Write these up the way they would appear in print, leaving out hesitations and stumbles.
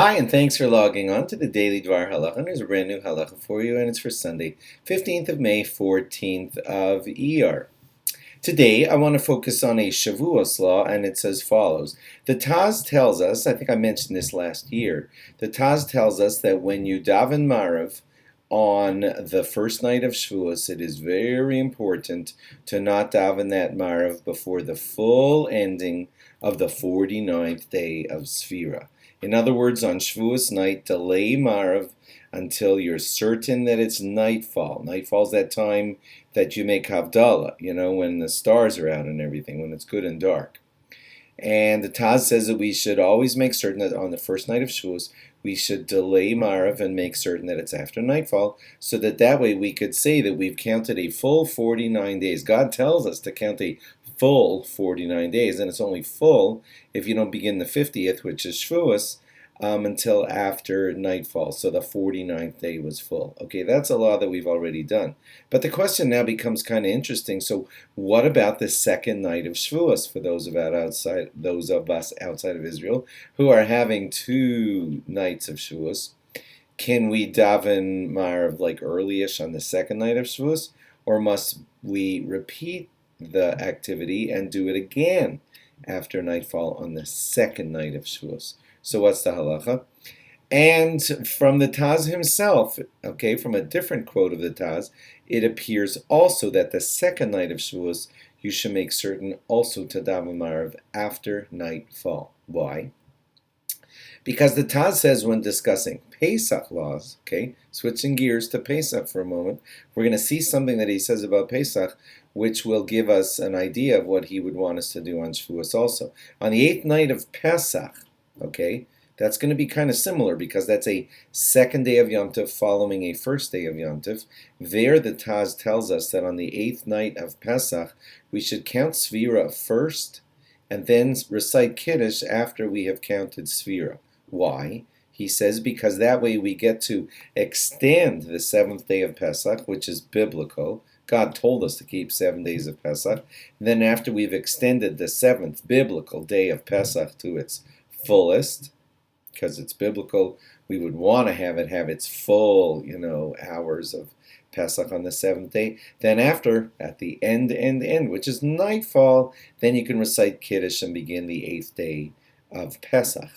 Hi, and thanks for logging on to the Daily DVAR Halacha. There's a brand new halacha for you, and it's for Sunday, 15th of May, 14th of Iyar. Today, I want to focus on a Shavuos law, and it's as follows. The Taz tells us, I think I mentioned this last year, the Taz tells us that when you daven Maariv on the first night of Shavuos, it is very important to not daven that Maariv before the full ending of the 49th day of Sfira. In other words, on Shavuos night, delay Maariv until you're certain that it's nightfall. Nightfall's that time that you make Havdalah, when the stars are out and everything, when it's good and dark. And the Taz says that we should always make certain that on the first night of Shavuos, we should delay Maariv and make certain that it's after nightfall, so that way we could say that we've counted a full 49 days. God tells us to count a full 49 days, and it's only full if you don't begin the 50th, which is Shavuos, until after nightfall. So the 49th day was full. Okay, that's a law that we've already done. But the question now becomes kind of interesting. So what about the second night of Shavuos for those of us outside of Israel who are having 2 nights of Shavuos? Can we daven Maariv like early-ish on the second night of Shavuos, or must we repeat the activity and do it again after nightfall on the second night of Shavuos? So what's the halacha? And from the Taz himself, okay, from a different quote of the Taz, it appears also that the second night of Shavuos you should make certain also to daven Maariv after nightfall. Why? Because the Taz says when discussing Pesach laws, okay, switching gears to Pesach for a moment, we're going to see something that he says about Pesach, which will give us an idea of what he would want us to do on Shavuos also. On the 8th night of Pesach, okay, that's going to be kind of similar because that's a second day of Yom Tov following a first day of Yom Tov. There the Taz tells us that on the 8th night of Pesach, we should count Sfira first and then recite Kiddush after we have counted Sfira. Why? He says because that way we get to extend the 7th day of Pesach, which is biblical. God told us to keep 7 days of Pesach. Then after we've extended the 7th biblical day of Pesach to its fullest, because it's biblical, we would want to have it have its full, hours of Pesach on the 7th day. Then after, at the end, which is nightfall, then you can recite Kiddush and begin the 8th day of Pesach.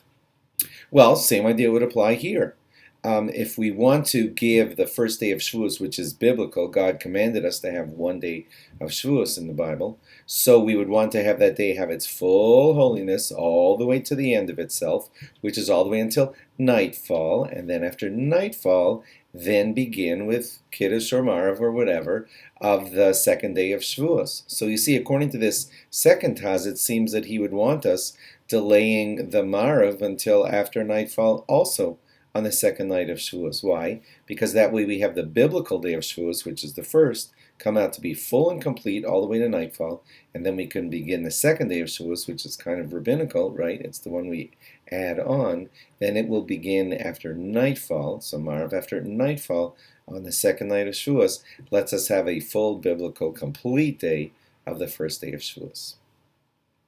Well, same idea would apply here. If we want to give the first day of Shavuos, which is biblical, God commanded us to have 1 day of Shavuos in the Bible, so we would want to have that day have its full holiness all the way to the end of itself, which is all the way until nightfall, and then after nightfall, then begin with Kiddush or Maariv or whatever of the second day of Shavuos. So you see, according to this second Taz, it seems that he would want us delaying the Maariv until after nightfall also on the second night of Shavuos. Why? Because that way we have the biblical day of Shavuos, which is the first, come out to be full and complete all the way to nightfall, and then we can begin the second day of Shavuos, which is kind of rabbinical, right? It's the one we add on. Then it will begin after nightfall, so Maariv after nightfall on the second night of Shavuos lets us have a full biblical complete day of the first day of Shavuos.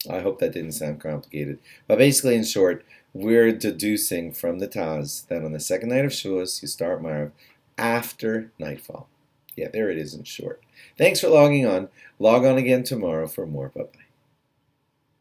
I hope that didn't sound complicated. But basically, in short, we're deducing from the Taz that on the second night of Shavuos, you start Maariv after nightfall. Yeah, there it is in short. Thanks for logging on. Log on again tomorrow for more. Bye-bye.